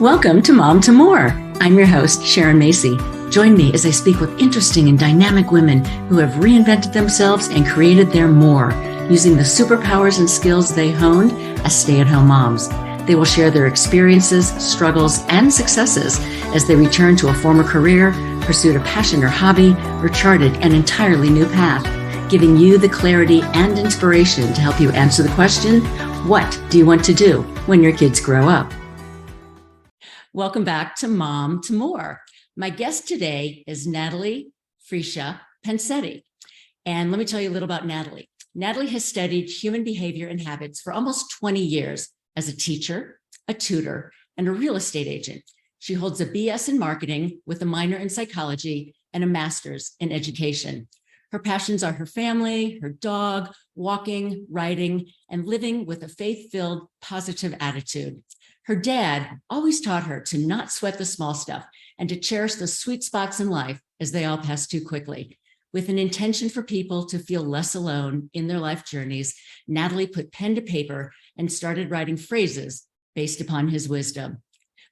Welcome to Mom to More. I'm your host, Sharon Macey. Join me as I speak with interesting and dynamic women who have reinvented themselves and created their more, using the superpowers and skills they honed as stay-at-home moms. They will share their experiences, struggles, and successes as they return to a former career, pursued a passion or hobby, or charted an entirely new path, giving you the clarity and inspiration to help you answer the question, what do you want to do when your kids grow up? Welcome back to Mom to More. My guest today is Natalie Friscia Pancetti. And let me tell you a little about Natalie. Natalie has studied human behavior and habits for almost 20 years as a teacher, a tutor, and a real estate agent. She holds a BS in marketing with a minor in psychology and a master's in education. Her passions are her family, her dog, walking, writing, and living with a faith-filled, positive attitude. Her dad always taught her to not sweat the small stuff and to cherish the sweet spots in life as they all pass too quickly. With an intention for people to feel less alone in their life journeys, Natalie put pen to paper and started writing phrases based upon his wisdom.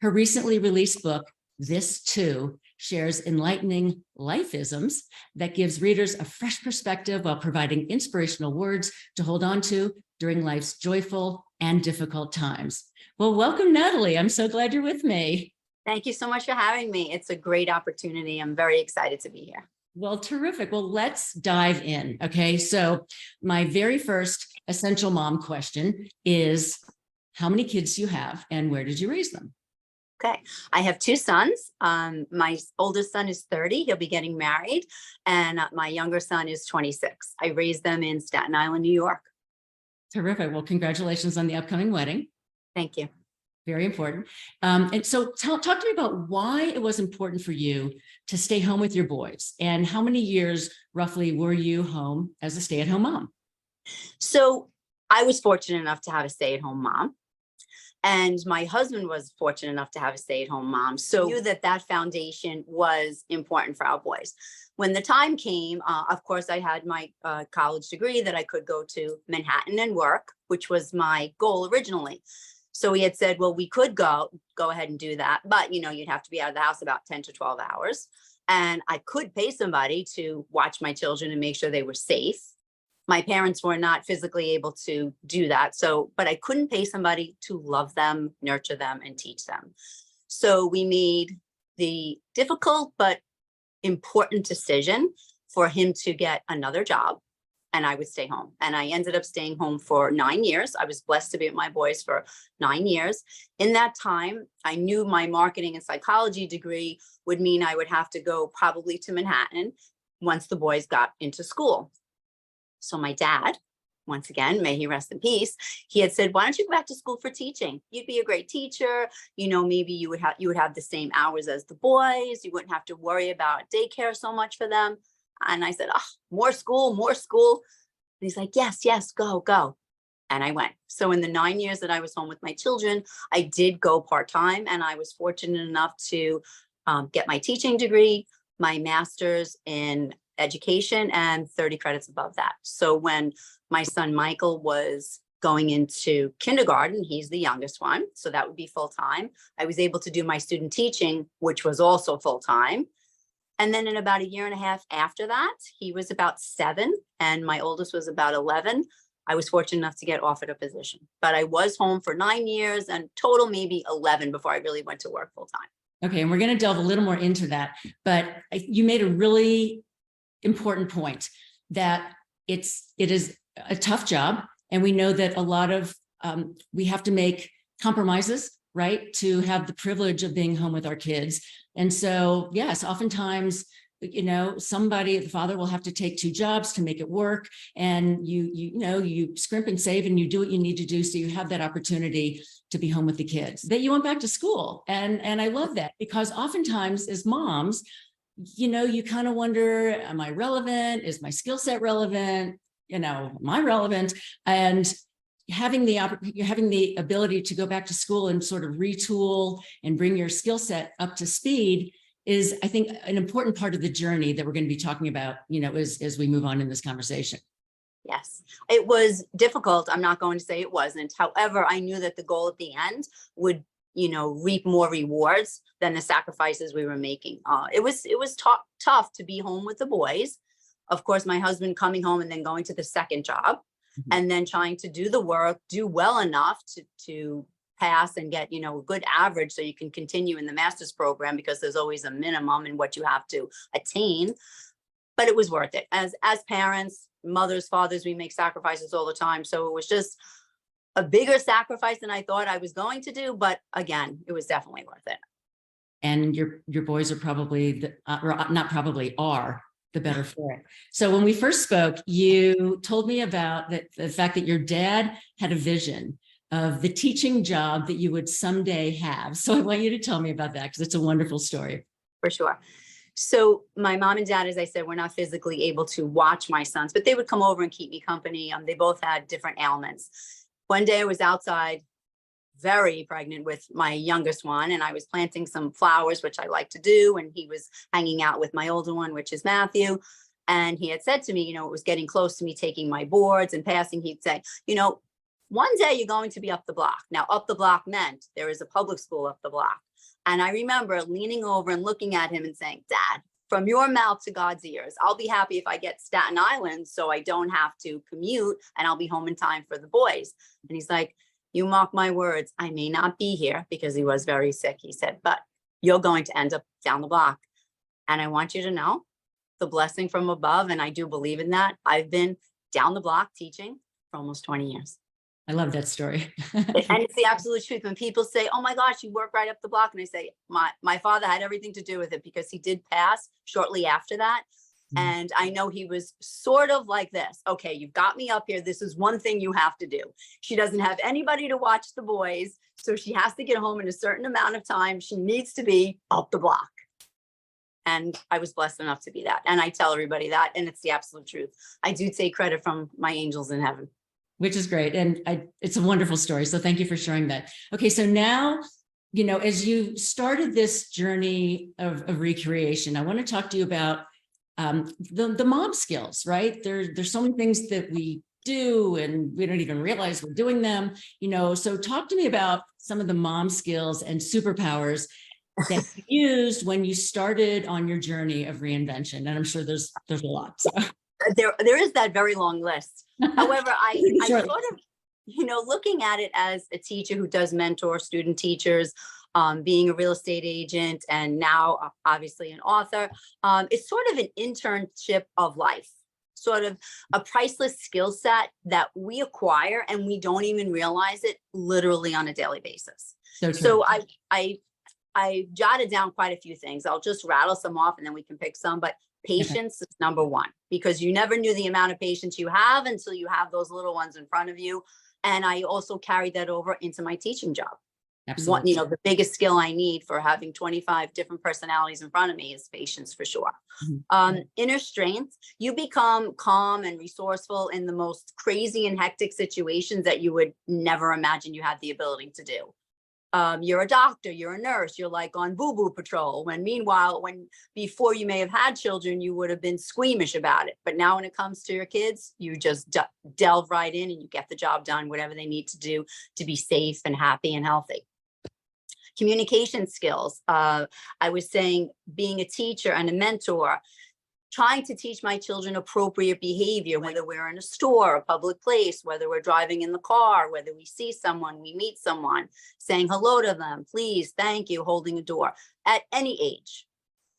Her recently released book, This Too, shares enlightening life-isms that gives readers a fresh perspective while providing inspirational words to hold on to during life's joyful and difficult times. Well, welcome, Natalie. I'm so glad you're with me. Thank you so much for having me. It's a great opportunity. I'm very excited to be here. Well, terrific. Well, let's dive in. Okay. So my very first essential mom question is, how many kids do you have and where did you raise them? Okay. I have two sons. My oldest son is 30. He'll be getting married. And my younger son is 26. I raised them in Staten Island, New York. Terrific. Well, congratulations on the upcoming wedding. Thank you. Very important. And so talk to me about why it was important for you to stay home with your boys and how many years roughly were you home as a stay-at-home mom? So I was fortunate enough to have a stay-at-home mom. And my husband was fortunate enough to have a stay-at-home mom. So I knew that foundation was important for our boys. When the time came, of course, I had my college degree that I could go to Manhattan and work, which was my goal originally. So he had said, well, we could go ahead and do that. But, you'd have to be out of the house about 10 to 12 hours. And I could pay somebody to watch my children and make sure they were safe. My parents were not physically able to do that. But I couldn't pay somebody to love them, nurture them, and teach them. So we made the difficult but important decision for him to get another job and I would stay home. And I ended up staying home for 9 years. I was blessed to be with my boys for 9 years. In that time, I knew my marketing and psychology degree would mean I would have to go probably to Manhattan once the boys got into school. So my dad, once again, may he rest in peace, he had said, why don't you go back to school for teaching? You'd be a great teacher. Maybe you would have the same hours as the boys. You wouldn't have to worry about daycare so much for them. And I said, oh, more school, more school. And he's like, yes, go. And I went. So in the 9 years that I was home with my children, I did go part-time, and I was fortunate enough to get my teaching degree, my master's in education, and 30 credits above that. So when my son Michael was going into kindergarten, he's the youngest one, so that would be full-time. I was able to do my student teaching, which was also full-time. And then in about a year and a half after that, he was about 7 and my oldest was about 11. I was fortunate enough to get offered a position, but I was home for 9 years and total maybe 11 before I really went to work full-time. Okay, and we're going to delve a little more into that, but you made a really important point that it is a tough job, and we know that a lot of we have to make compromises, right, to have the privilege of being home with our kids. And so, yes, oftentimes, the father will have to take 2 jobs to make it work, and you scrimp and save and you do what you need to do so you have that opportunity to be home with the kids. That you went back to school, and I love that, because oftentimes as moms, you kind of wonder, am I relevant? Is my skill set relevant? Am I relevant? And having the ability to go back to school and sort of retool and bring your skill set up to speed is, I think, an important part of the journey that we're going to be talking about, as we move on in this conversation. Yes, it was difficult. I'm not going to say it wasn't. However, I knew that the goal at the end would reap more rewards than the sacrifices we were making. It was tough to be home with the boys. Of course, my husband coming home and then going to the second job, and then trying to do the work, do well enough to pass and get, a good average so you can continue in the master's program, because there's always a minimum in what you have to attain. But it was worth it. As parents, mothers, fathers, we make sacrifices all the time. So it was just a bigger sacrifice than I thought I was going to do. But again, it was definitely worth it. And your boys are probably, are the better for it. So when we first spoke, you told me about the fact that your dad had a vision of the teaching job that you would someday have. So I want you to tell me about that, because it's a wonderful story. For sure. So my mom and dad, as I said, were not physically able to watch my sons, but they would come over and keep me company. They both had different ailments. One day I was outside, very pregnant with my youngest one, and I was planting some flowers, which I like to do. And he was hanging out with my older one, which is Matthew. And he had said to me, it was getting close to me taking my boards and passing. He'd say, one day you're going to be up the block. Now, up the block meant there is a public school up the block. And I remember leaning over and looking at him and saying, Dad, from your mouth to God's ears, I'll be happy if I get Staten Island so I don't have to commute, and I'll be home in time for the boys. And he's like, you mark my words, I may not be here, because he was very sick. He said, but you're going to end up down the block. And I want you to know the blessing from above. And I do believe in that. I've been down the block teaching for almost 20 years. I love that story. And it's the absolute truth. When people say, oh my gosh, you work right up the block. And I say, my father had everything to do with it, because he did pass shortly after that. And I know he was sort of like this. Okay, you've got me up here. This is one thing you have to do. She doesn't have anybody to watch the boys, so she has to get home in a certain amount of time. She needs to be up the block. And I was blessed enough to be that. And I tell everybody that, and it's the absolute truth. I do take credit from my angels in heaven. Which is great. And it's a wonderful story. So thank you for sharing that. Okay, so now, as you started this journey of recreation, I want to talk to you about the mom skills, right? There's so many things that we do and we don't even realize we're doing them, so talk to me about some of the mom skills and superpowers that you used when you started on your journey of reinvention. And I'm sure there's a lot. So. There is that very long list. However, I sort of, looking at it as a teacher who does mentor student teachers, being a real estate agent, and now obviously an author, it's sort of an internship of life, sort of a priceless skill set that we acquire and we don't even realize it literally on a daily basis. So I jotted down quite a few things. I'll just rattle some off and then we can pick some, but patience is number one, because you never knew the amount of patience you have until you have those little ones in front of you. And I also carried that over into my teaching job. Absolutely. The biggest skill I need for having 25 different personalities in front of me is patience, for sure. Inner strength. You become calm and resourceful in the most crazy and hectic situations that you would never imagine you had the ability to do. You're a doctor, you're a nurse, you're like on boo-boo patrol. Meanwhile, before you may have had children, you would have been squeamish about it. But now when it comes to your kids, you just delve right in and you get the job done, whatever they need to do to be safe and happy and healthy. Communication skills. I was saying, being a teacher and a mentor, trying to teach my children appropriate behavior, whether we're in a store, a public place, whether we're driving in the car, whether we see someone, we meet someone, saying hello to them, please, thank you, holding a door, at any age.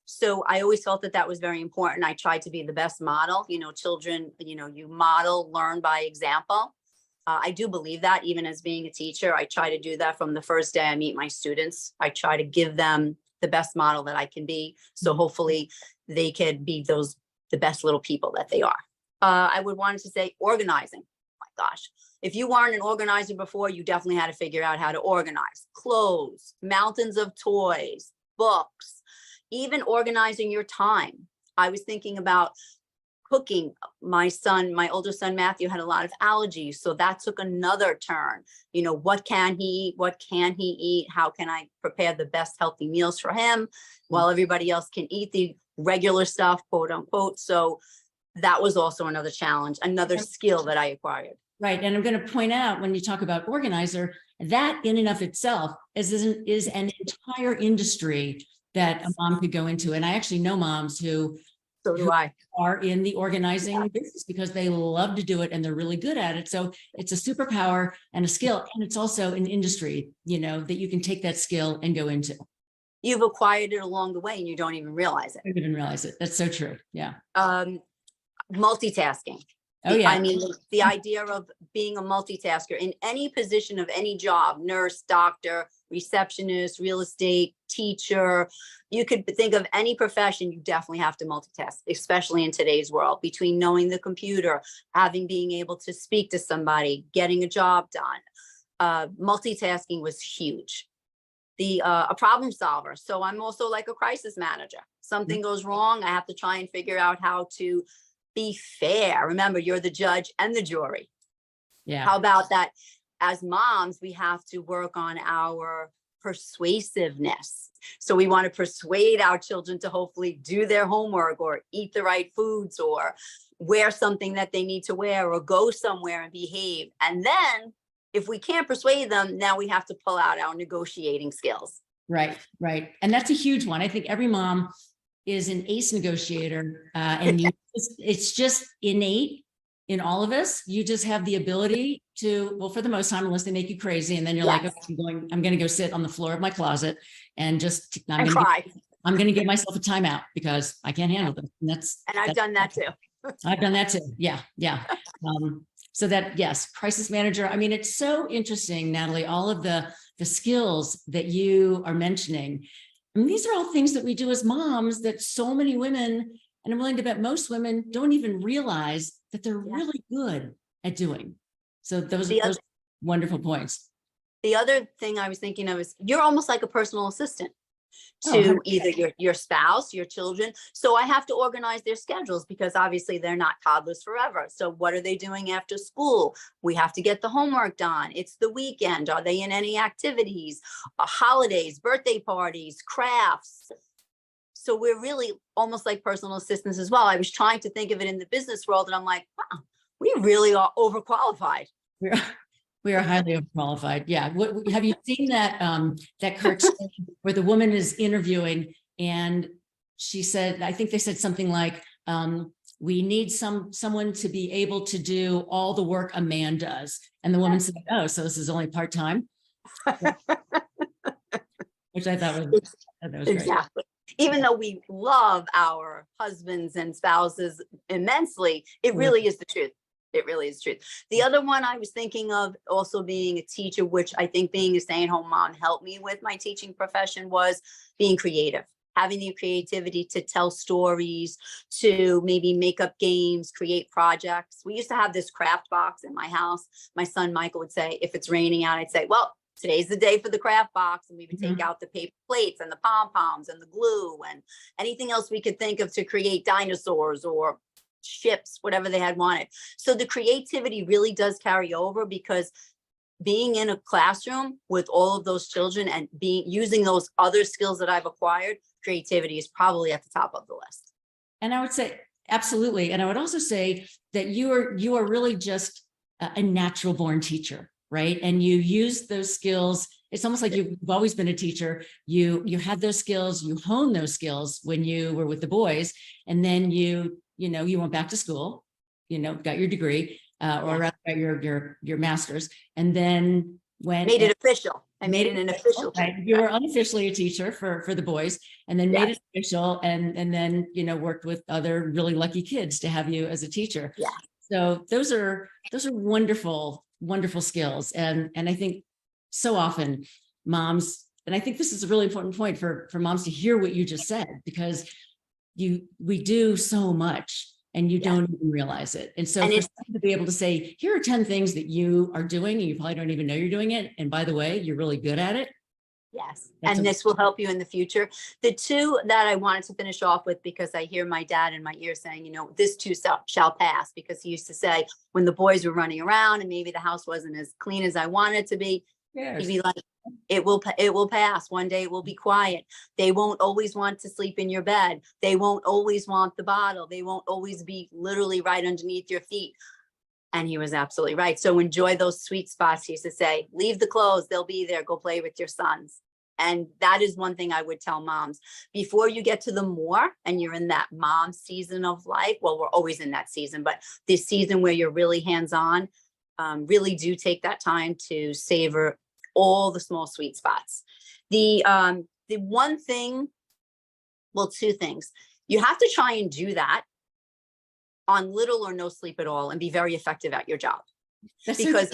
So I always felt that was very important. I tried to be the best model. Children, you model, learn by example. I do believe that, even as being a teacher, I try to do that from the first day I meet my students. I try to give them the best model that I can be. So hopefully they could be the best little people that they are. I would want to say organizing. Oh my gosh. If you weren't an organizer before, you definitely had to figure out how to organize. Clothes, mountains of toys, books, even organizing your time. I was thinking about cooking. My older son, Matthew, had a lot of allergies. So that took another turn. What can he eat? What can he eat? How can I prepare the best healthy meals for him while everybody else can eat the regular stuff, quote unquote. So that was also another challenge, another skill that I acquired. Right. And I'm going to point out, when you talk about organizer, that in and of itself is an entire industry that a mom could go into. And I actually know moms who So do I. are in the organizing business because they love to do it and they're really good at it. So it's a superpower and a skill. And it's also an industry, that you can take that skill and go into. You've acquired it along the way and you don't even realize it. I didn't realize it. That's so true. Yeah. Multitasking. Oh, yeah. I mean, the idea of being a multitasker in any position of any job, nurse, doctor, receptionist, real estate, teacher, you could think of any profession, you definitely have to multitask, especially in today's world, between knowing the computer, being able to speak to somebody, getting a job done. Multitasking was huge. A problem solver. So I'm also like a crisis manager. Something goes wrong, I have to try and figure out how to be fair. Remember, you're the judge and the jury. Yeah. How about that? As moms, we have to work on our persuasiveness. So we want to persuade our children to hopefully do their homework or eat the right foods or wear something that they need to wear or go somewhere and behave. And then if we can't persuade them, now we have to pull out our negotiating skills. Right, right. And that's a huge one. I think every mom is an ace negotiator, and it's just innate in all of us. You just have the ability to, well, for the most time, unless they make you crazy, and then you're like, okay, I'm going to go sit on the floor of my closet and just I'm going to give myself a timeout because I can't handle them. And I've done that too. I've done that too. Yeah, yeah. So that, yes, crisis manager. I mean, it's so interesting, Natalie, all of the skills that you are mentioning. I mean, these are all things that we do as moms that so many women, and I'm willing to bet most women, don't even realize that they're really good at doing. So those are wonderful points. The other thing I was thinking of is you're almost like a personal assistant to either your spouse, your children. So I have to organize their schedules because obviously they're not toddlers forever. So what are they doing after school? We have to get the homework done. It's the weekend. Are they in any activities, holidays, birthday parties, crafts? So we're really almost like personal assistants as well. I was trying to think of it in the business world and I'm like, wow, we really are overqualified. We are highly overqualified. Yeah. Have you seen that that cartoon where the woman is interviewing and she said, I think they said something like, we need someone to be able to do all the work a man does. And the woman said, oh, so this is only part-time? Which I thought was exactly. Great. Even though we love our husbands and spouses immensely, it really is the truth. It really is true. The other one I was thinking of also being a teacher, which I think being a stay-at-home mom helped me with my teaching profession, was being creative, having the creativity to tell stories, to maybe make up games, create projects. We used to have this craft box in my house. My son, Michael, would say, if it's raining out, I'd say, well, today's the day for the craft box. And we would take out the paper plates and the pom-poms and the glue and anything else we could think of to create dinosaurs or ships, whatever they had wanted. So the creativity really does carry over because being in a classroom with all of those children and using those other skills that I've acquired, creativity is probably at the top of the list. And I would say absolutely. And I would also say that you are really just a natural born teacher, right? And you use those skills. It's almost like you've always been a teacher. You had those skills, you honed those skills when you were with the boys, and then you went back to school, got your degree, or rather got your master's, and then made it official. I made it an official. Right. You were unofficially a teacher for the boys, and then made it official, and then worked with other really lucky kids to have you as a teacher. Yeah. So those are wonderful, wonderful skills, and I think so often moms, and I think this is a really important point for moms to hear what you just said, because we do so much and you don't even realize it. And so to be able to say, here are 10 things that you are doing and you probably don't even know you're doing it, and by the way, you're really good at it. Yes. And this will help you in the future. The two that I wanted to finish off with, because I hear my dad in my ear saying, this too shall pass, because he used to say when the boys were running around and maybe the house wasn't as clean as I wanted it to be, he'd be like, it will pass. One day it will be quiet. They won't always want to sleep in your bed. They won't always want the bottle. They won't always be literally right underneath your feet. And he was absolutely right. So enjoy those sweet spots. He used to say, leave the clothes, they'll be there, go play with your sons. And that is one thing I would tell moms before you get to the more and you're in that mom season of life. Well, we're always in that season, but this season where you're really hands-on, really do take that time to savor all the small sweet spots. The one thing, well, two things. You have to try and do that on little or no sleep at all and be very effective at your job. Because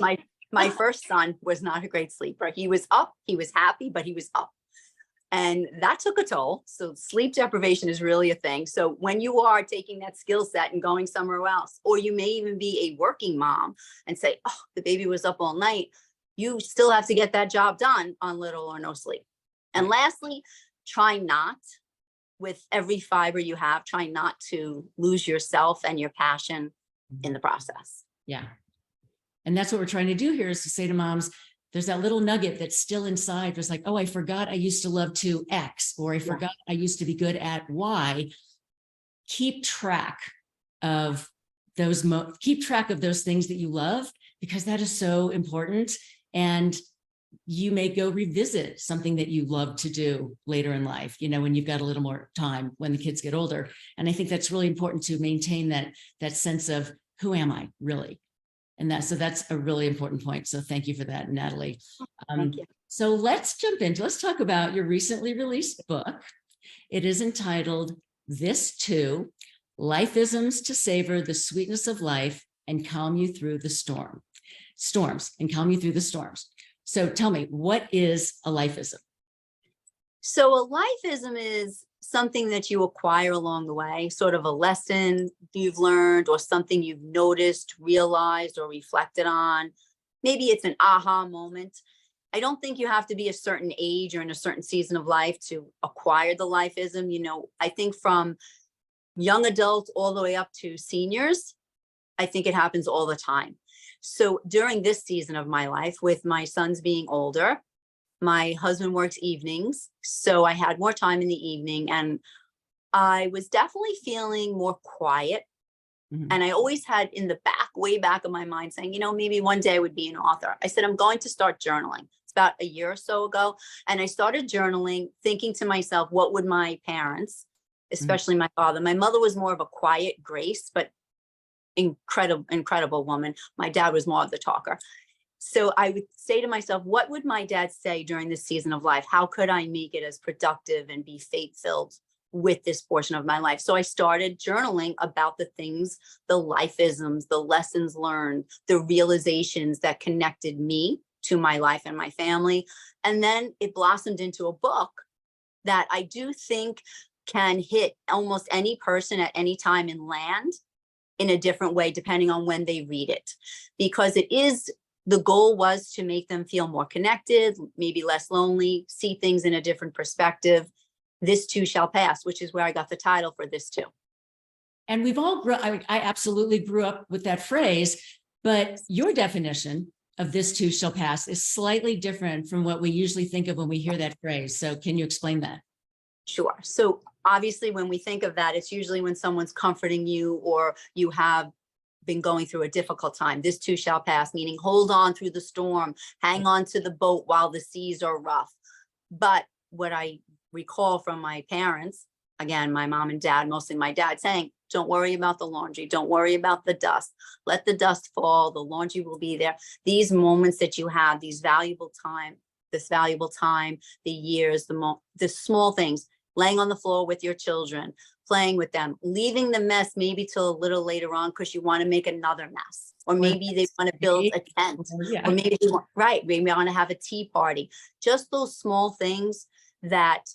my first son was not a great sleeper. He was up, he was happy, but he was up. And that took a toll. So sleep deprivation is really a thing. So when you are taking that skill set and going somewhere else, or you may even be a working mom and say, oh, the baby was up all night, you still have to get that job done on little or no sleep. And lastly, try not, with every fiber you have, try not to lose yourself and your passion in the process. Yeah. And that's what we're trying to do here, is to say to moms, there's that little nugget that's still inside. It's like, oh, I forgot I used to love to X, or I forgot I used to be good at Y. Keep track of those things that you love, because that is so important. And you may go revisit something that you love to do later in life, when you've got a little more time, when the kids get older. And I think that's really important to maintain that sense of, who am I really? And that's a really important point. So thank you for that, Natalie. Thank you. So let's talk about your recently released book. It is entitled This Too: Life-isms to Savor the Sweetness of Life and Calm You Through the Storms. So tell me, what is a life-ism? So a life-ism is something that you acquire along the way, sort of a lesson you've learned or something you've noticed, realized, or reflected on. Maybe it's an aha moment. I don't think you have to be a certain age or in a certain season of life to acquire the life-ism. I think from young adults all the way up to seniors, I think it happens all the time. So during this season of my life, with my sons being older, my husband works evenings, so I had more time in the evening, and I was definitely feeling more quiet. Mm-hmm. And I always had in the way back of my mind saying, maybe one day I would be an author. I said, I'm going to start journaling. It's about a year or so ago. And I started journaling, thinking to myself, what would my parents, especially my father, my mother was more of a quiet grace, but incredible woman. My dad was more of the talker. So I would say to myself, what would my dad say during this season of life? How could I make it as productive and be faith-filled with this portion of my life? So I started journaling about the things, the life-isms, the lessons learned, the realizations that connected me to my life and my family. And then it blossomed into a book that I do think can hit almost any person at any time and land in a different way, depending on when they read it. Because the goal was to make them feel more connected, maybe less lonely, see things in a different perspective. This too shall pass, which is where I got the title for This Too. And we've all I absolutely grew up with that phrase, but your definition of this too shall pass is slightly different from what we usually think of when we hear that phrase. So can you explain that? Sure. So obviously when we think of that, it's usually when someone's comforting you or you have been going through a difficult time. This too shall pass, meaning hold on through the storm, hang on to the boat while the seas are rough. But what I recall from my parents, again, my mom and dad, mostly my dad, saying, don't worry about the laundry. Don't worry about the dust. Let the dust fall. The laundry will be there. These moments that you have, this valuable time, the years, the small things, laying on the floor with your children, playing with them, leaving the mess maybe till a little later on because you want to make another mess, or maybe they want to build a tent, or maybe they want to have a tea party. Just those small things that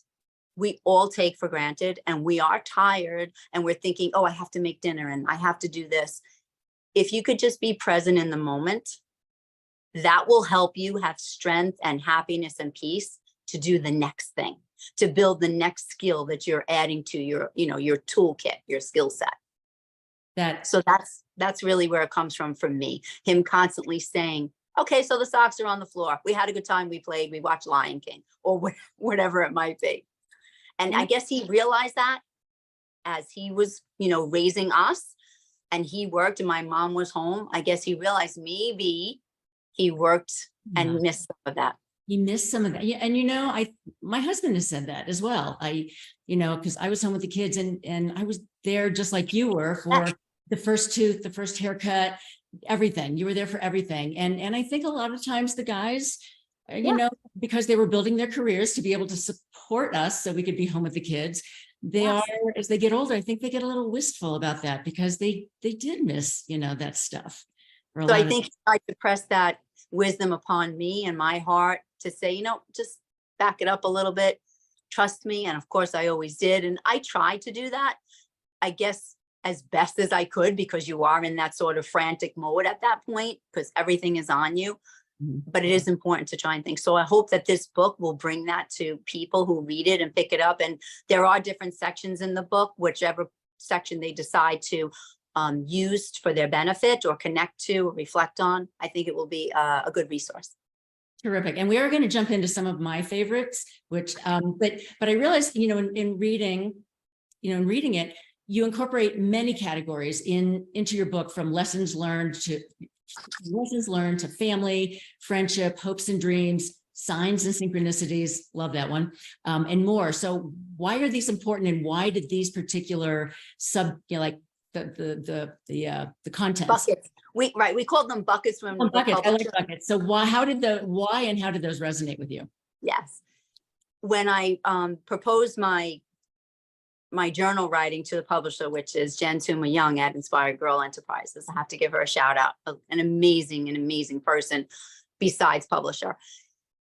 we all take for granted, and we are tired and we're thinking, oh, I have to make dinner and I have to do this. If you could just be present in the moment, that will help you have strength and happiness and peace to do the next thing, to build the next skill that you're adding to your toolkit, your skill set. So that's really where it comes from me. Him constantly saying, okay, so the socks are on the floor. We had a good time. We played, we watched Lion King, or whatever it might be. And I guess he realized that as he was, raising us. and he worked and my mom was home, I guess he realized maybe he worked and missed some of that. He missed some of that. Yeah. And, my husband has said that as well. Because I was home with the kids and I was there just like you were for the first tooth, the first haircut, everything. You were there for everything. And I think a lot of times the guys, because they were building their careers to be able to support us so we could be home with the kids, they are, as they get older, I think they get a little wistful about that because they did miss, that stuff. So I think I could press that wisdom upon me and my heart to say, just back it up a little bit, trust me. And of course I always did. And I tried to do that, I guess, as best as I could, because you are in that sort of frantic mode at that point, because everything is on you. But it is important to try and think. So I hope that this book will bring that to people who read it and pick it up. And there are different sections in the book, whichever section they decide to use for their benefit or connect to or reflect on. I think it will be a good resource. Terrific. And we are going to jump into some of my favorites, which, but I realized, in reading it, you incorporate many categories into your book, from lessons learned to family, friendship, hopes and dreams, signs and synchronicities. Love that one. And more. So why are these important, and why did these particular the contents? Buckets. We called them buckets when buckets. I like buckets. So why and how did those resonate with you? Yes. When I proposed my journal writing to the publisher, which is Jen Tuma Young at Inspired Girl Enterprises, I have to give her a shout out. An amazing person besides publisher.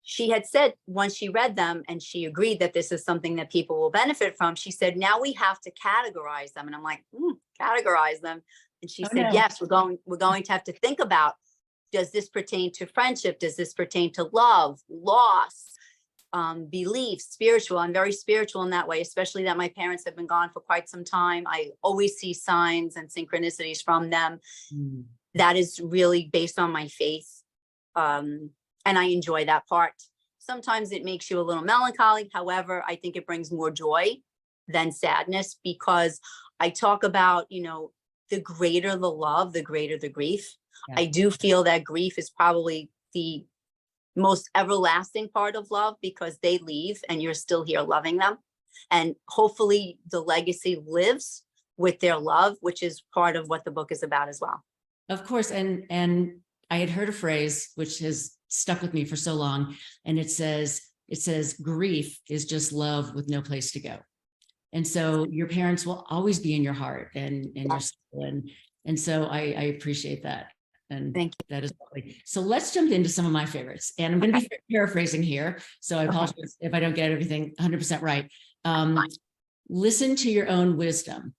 She had said, once she read them and she agreed that this is something that people will benefit from, she said, now we have to categorize them. And I'm like, categorize them. And she said, yes, we're going to have to think about, does this pertain to friendship? Does this pertain to love, loss, belief, spiritual? I'm very spiritual in that way, especially that my parents have been gone for quite some time. I always see signs and synchronicities from them. That is really based on my faith. And I enjoy that part. Sometimes it makes you a little melancholy. However, I think it brings more joy than sadness, because I talk about, the greater the love, the greater the grief. Yeah. I do feel that grief is probably the most everlasting part of love, because they leave and you're still here loving them. And hopefully the legacy lives with their love, which is part of what the book is about as well. Of course. And I had heard a phrase which has stuck with me for so long. And it says, grief is just love with no place to go. And so your parents will always be in your heart and your soul. And so I appreciate that. And thank you. That is lovely. So let's jump into some of my favorites. And I'm going to be paraphrasing here, so I apologize if I don't get everything 100% right. Listen to your own wisdom.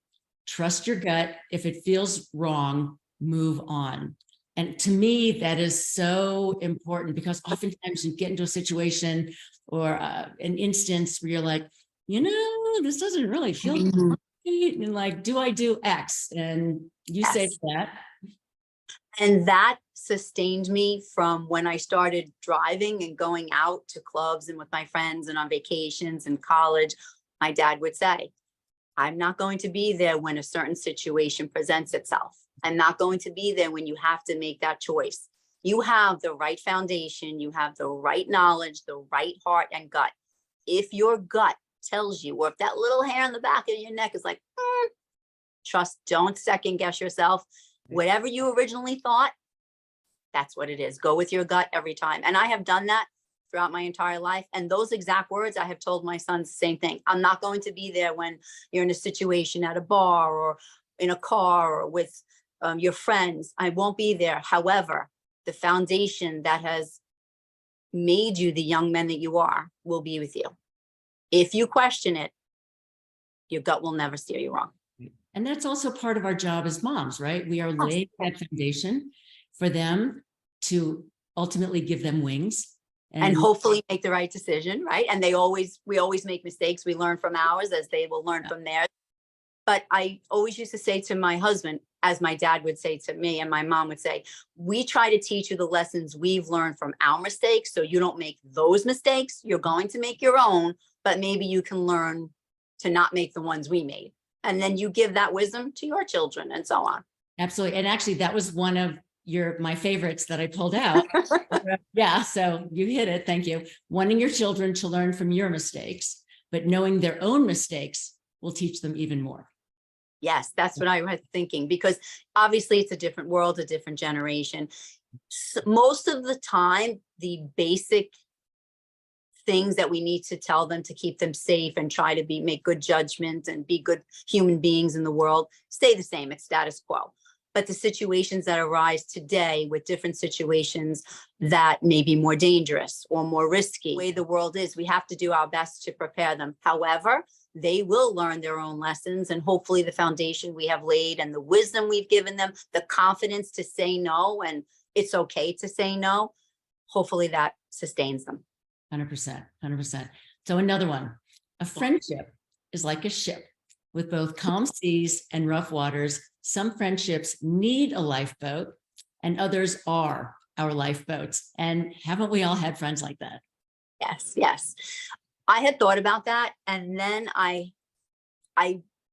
Trust your gut. If it feels wrong, move on. And to me, that is so important, because oftentimes you get into a situation or an instance where you're like, this doesn't really feel right. And like, do I do X? And you say that. And that sustained me from when I started driving and going out to clubs and with my friends and on vacations in college. My dad would say, I'm not going to be there when a certain situation presents itself. I'm not going to be there when you have to make that choice. You have the right foundation. You have the right knowledge, the right heart and gut. If your gut tells you, or if that little hair on the back of your neck is like, trust, don't second guess yourself. Whatever you originally thought, that's what it is. Go with your gut every time. And I have done that throughout my entire life. And those exact words, I have told my sons the same thing. I'm not going to be there when you're in a situation at a bar or in a car or with your friends. I won't be there. However, the foundation that has made you the young men that you are will be with you. If you question it, your gut will never steer you wrong. And that's also part of our job as moms, right? We are laying that foundation for them to ultimately give them wings. And hopefully make the right decision, right? And we always make mistakes. We learn from ours as they will learn from theirs. But I always used to say to my husband, as my dad would say to me and my mom would say, we try to teach you the lessons we've learned from our mistakes, so you don't make those mistakes. You're going to make your own, but maybe you can learn to not make the ones we made. And then you give that wisdom to your children and so on. Absolutely. And actually, that was one of my favorites that I pulled out. Yeah. So you hit it. Thank you. Wanting your children to learn from your mistakes, but knowing their own mistakes will teach them even more. Yes, that's what I was thinking, because obviously it's a different world, a different generation. So most of the time, the basic things that we need to tell them to keep them safe and try to make good judgments and be good human beings in the world stay the same. It's status quo. But the situations that arise today with different situations that may be more dangerous or more risky, the way the world is, we have to do our best to prepare them. However, they will learn their own lessons, and hopefully the foundation we have laid and the wisdom we've given them, the confidence to say no, and it's okay to say no, hopefully that sustains them. 100%, 100%. So another one, a friendship is like a ship with both calm seas and rough waters. Some friendships need a lifeboat and others are our lifeboats. And haven't we all had friends like that? Yes, yes. I had thought about that. And then I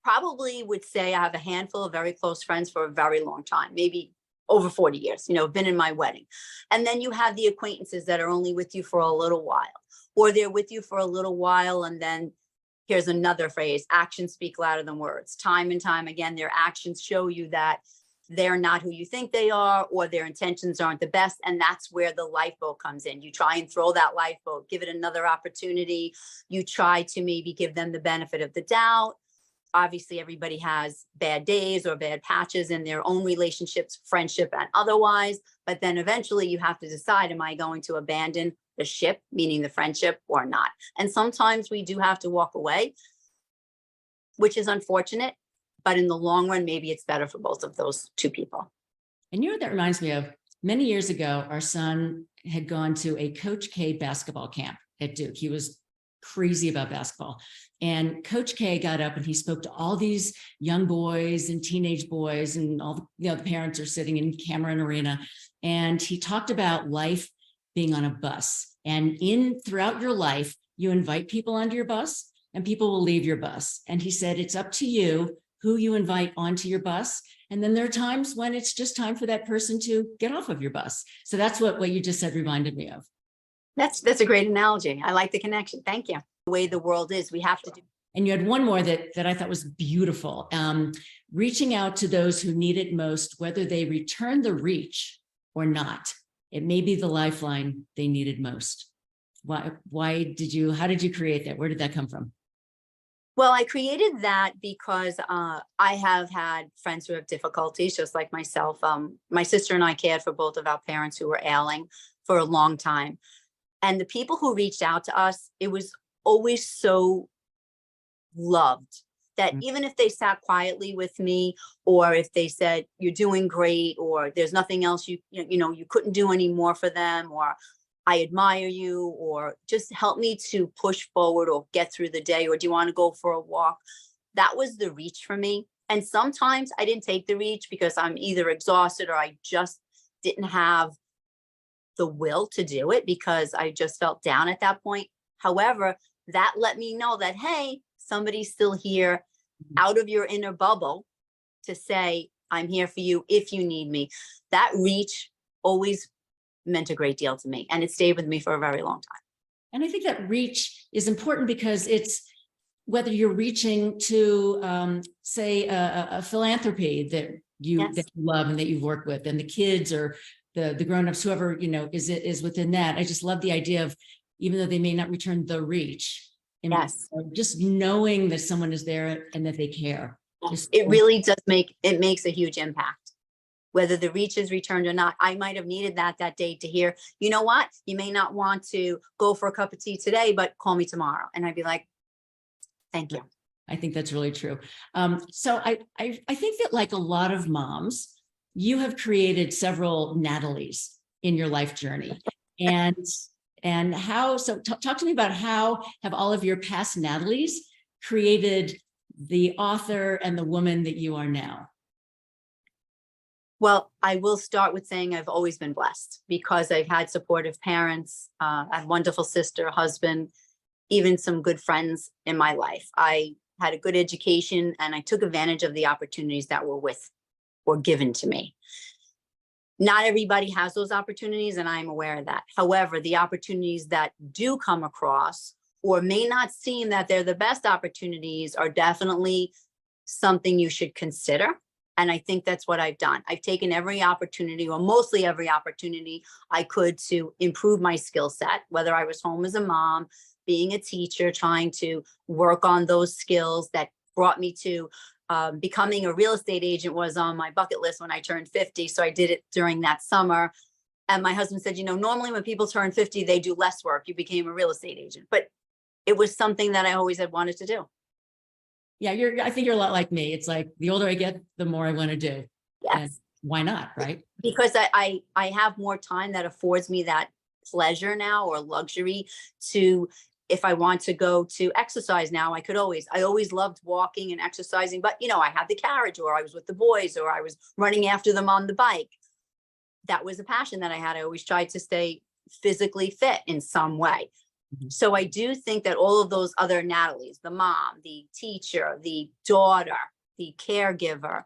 probably would say I have a handful of very close friends for a very long time, maybe over 40 years, been in my wedding. And then you have the acquaintances that are only with you for a little while, or they're with you for a little while. And then here's another phrase: actions speak louder than words. Time and time again, their actions show you that they're not who you think they are, or their intentions aren't the best. And that's where the lifeboat comes in. You try and throw that lifeboat, give it another opportunity. You try to maybe give them the benefit of the doubt. Obviously, everybody has bad days or bad patches in their own relationships, friendship and otherwise. But then eventually you have to decide, am I going to abandon the ship, meaning the friendship, or not? And sometimes we do have to walk away, which is unfortunate. But in the long run, maybe it's better for both of those two people. And you know what that reminds me of? Many years ago, our son had gone to a Coach K basketball camp at Duke. He was crazy about basketball. And Coach K got up and he spoke to all these young boys and teenage boys, and all the parents are sitting in Cameron Arena. And he talked about life being on a bus. And throughout your life, you invite people onto your bus and people will leave your bus. And he said, it's up to you who you invite onto your bus. And then there are times when it's just time for that person to get off of your bus. So that's what you just said reminded me of. That's a great analogy. I like the connection. Thank you. The way the world is, we have to do. And you had one more that I thought was beautiful. Reaching out to those who need it most, whether they return the reach or not. It may be the lifeline they needed most. How did you create that? Where did that come from? Well, I created that because I have had friends who have difficulties, just like myself. My sister and I cared for both of our parents who were ailing for a long time. And the people who reached out to us, it was always so loved that even if they sat quietly with me, or if they said, you're doing great, or there's nothing else you couldn't do any more for them, or I admire you, or just help me to push forward or get through the day, or do you want to go for a walk? That was the reach for me. And sometimes I didn't take the reach because I'm either exhausted or I just didn't have the will to do it because I just felt down at that point. However, that let me know that, hey, somebody's still here out of your inner bubble to say, I'm here for you if you need me. That reach always meant a great deal to me, and it stayed with me for a very long time. And I think that reach is important because it's whether you're reaching to say a philanthropy that you love and that you've worked with, and the kids or the grown-ups, whoever is within that. I just love the idea of, even though they may not return the reach, just knowing that someone is there and that they care. It really does makes a huge impact. Whether the reach is returned or not, I might have needed that day to hear, you know what, you may not want to go for a cup of tea today, but call me tomorrow. And I'd be like, thank you. I think that's really true. So I think that, like a lot of moms, you have created several Natalies in your life journey. And how, so talk to me about how have all of your past Natalies created the author and the woman that you are now? Well, I will start with saying I've always been blessed because I've had supportive parents, I have a wonderful sister, husband, even some good friends in my life. I had a good education and I took advantage of the opportunities that were or given to me. Not everybody has those opportunities, and I'm aware of that. However, the opportunities that do come across or may not seem that they're the best opportunities are definitely something you should consider. And I think that's what I've done. I've taken every opportunity, or mostly every opportunity I could, to improve my skill set, whether I was home as a mom, being a teacher, trying to work on those skills that brought me to becoming a real estate agent was on my bucket list when I turned 50. So I did it during that summer. And my husband said, normally when people turn 50, they do less work. You became a real estate agent. But it was something that I always had wanted to do. Yeah, I think you're a lot like me. It's like the older I get, the more I want to do. Yes. And why not, right? Because I have more time that affords me that pleasure now, or luxury, to, if I want to go to exercise now, I always loved walking and exercising, but I had the carriage, or I was with the boys, or I was running after them on the bike. That was a passion that I had. I always tried to stay physically fit in some way. Mm-hmm. So I do think that all of those other Natalies, the mom, the teacher, the daughter, the caregiver,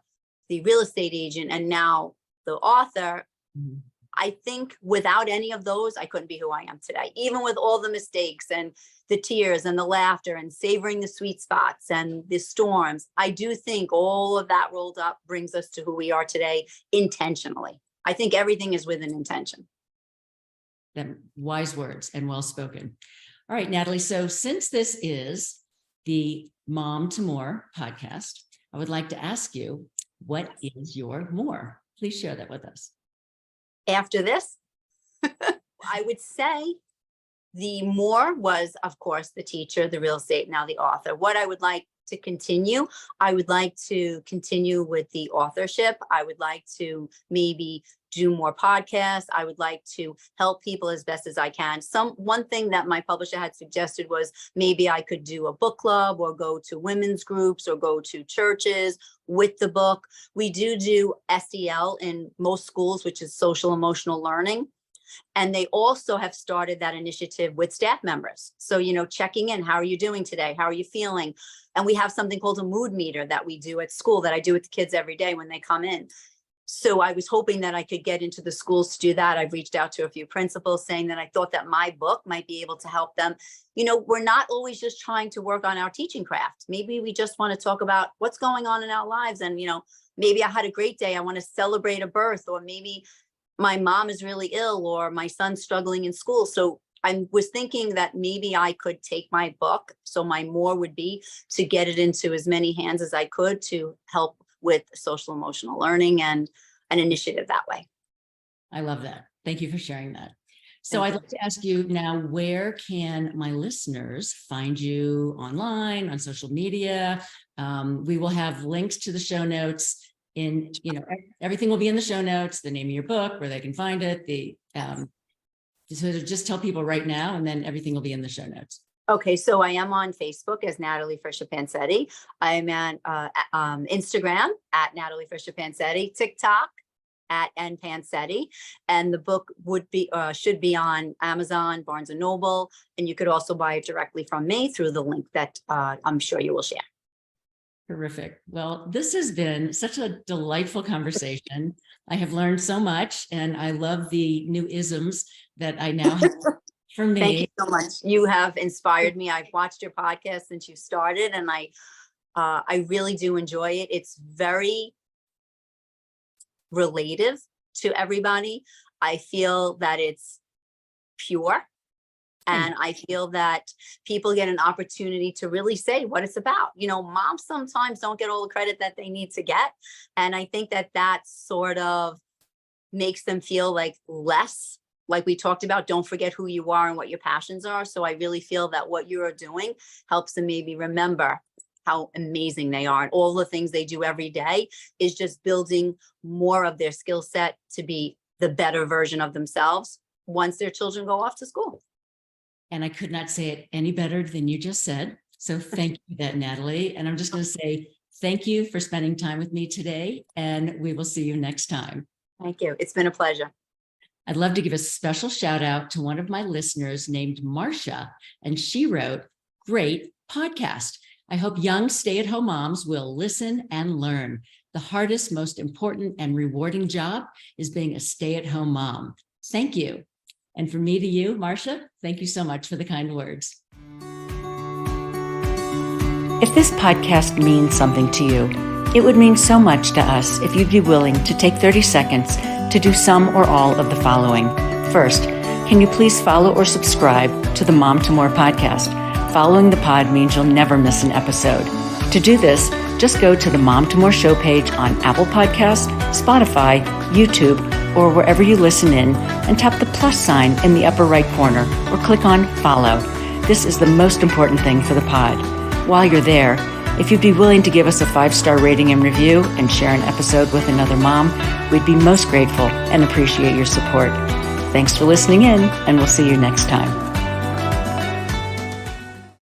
the real estate agent, and now the author, mm-hmm. I think without any of those, I couldn't be who I am today, even with all the mistakes and the tears and the laughter and savoring the sweet spots and the storms. I do think all of that rolled up brings us to who we are today intentionally. I think everything is with an intention. Wise words and well spoken. All right, Natalie. So since this is the Mom to More podcast, I would like to ask you, what is your more? Please share that with us. After this, I would say the more was, of course, the teacher, the real estate, now the author. What I would like to continue, I would like to continue with the authorship. I would like to maybe do more podcasts. I would like to help people as best as I can. One thing that my publisher had suggested was maybe I could do a book club, or go to women's groups, or go to churches with the book. We do SEL in most schools, which is social emotional learning. And they also have started that initiative with staff members. So, checking in, how are you doing today? How are you feeling? And we have something called a mood meter that we do at school, that I do with the kids every day when they come in. So I was hoping that I could get into the schools to do that. I've reached out to a few principals saying that I thought that my book might be able to help them. We're not always just trying to work on our teaching craft. Maybe we just want to talk about what's going on in our lives. And, maybe I had a great day. I want to celebrate a birth, or maybe my mom is really ill, or my son's struggling in school. So I was thinking that maybe I could take my book. So my more would be to get it into as many hands as I could to help with social emotional learning and an initiative that way. I love that. Thank you for sharing that. So I'd like to ask you now, where can my listeners find you online, on social media? We will have links to the show notes. Everything will be in the show notes, the name of your book, where they can find it, so just tell people right now, and then everything will be in the show notes. Okay, so I am on Facebook as Natalie Friscia Pancetti. I'm at Instagram at Natalie Friscia Pancetti, TikTok at npancetti, and the book should be on Amazon, Barnes and Noble, and you could also buy it directly from me through the link that I'm sure you will share. Terrific. Well, this has been such a delightful conversation. I have learned so much, and I love the new isms that I now have for me. Thank you so much. You have inspired me. I've watched your podcast since you started, and I really do enjoy it. It's very relative to everybody. I feel that it's pure. And I feel that people get an opportunity to really say what it's about. Moms sometimes don't get all the credit that they need to get. And I think that sort of makes them feel like less, like we talked about. Don't forget who you are and what your passions are. So I really feel that what you are doing helps them maybe remember how amazing they are. And all the things they do every day is just building more of their skill set to be the better version of themselves once their children go off to school. And I could not say it any better than you just said. So thank you for that, Natalie. And I'm just going to say thank you for spending time with me today. And we will see you next time. Thank you. It's been a pleasure. I'd love to give a special shout out to one of my listeners named Marcia. And she wrote, "Great podcast. I hope young stay-at-home moms will listen and learn. The hardest, most important, and rewarding job is being a stay-at-home mom. Thank you. And from me to you, Marcia, thank you so much for the kind words. If this podcast means something to you, it would mean so much to us if you'd be willing to take 30 seconds to do some or all of the following. First, can you please follow or subscribe to the Mom to More podcast? Following the pod means you'll never miss an episode. To do this, just go to the Mom to More show page on Apple Podcasts, Spotify, YouTube, or wherever you listen in, and tap the plus sign in the upper right corner or click on follow. This is the most important thing for the pod. While you're there, if you'd be willing to give us a 5-star rating and review and share an episode with another mom, we'd be most grateful and appreciate your support. Thanks for listening in, and we'll see you next time.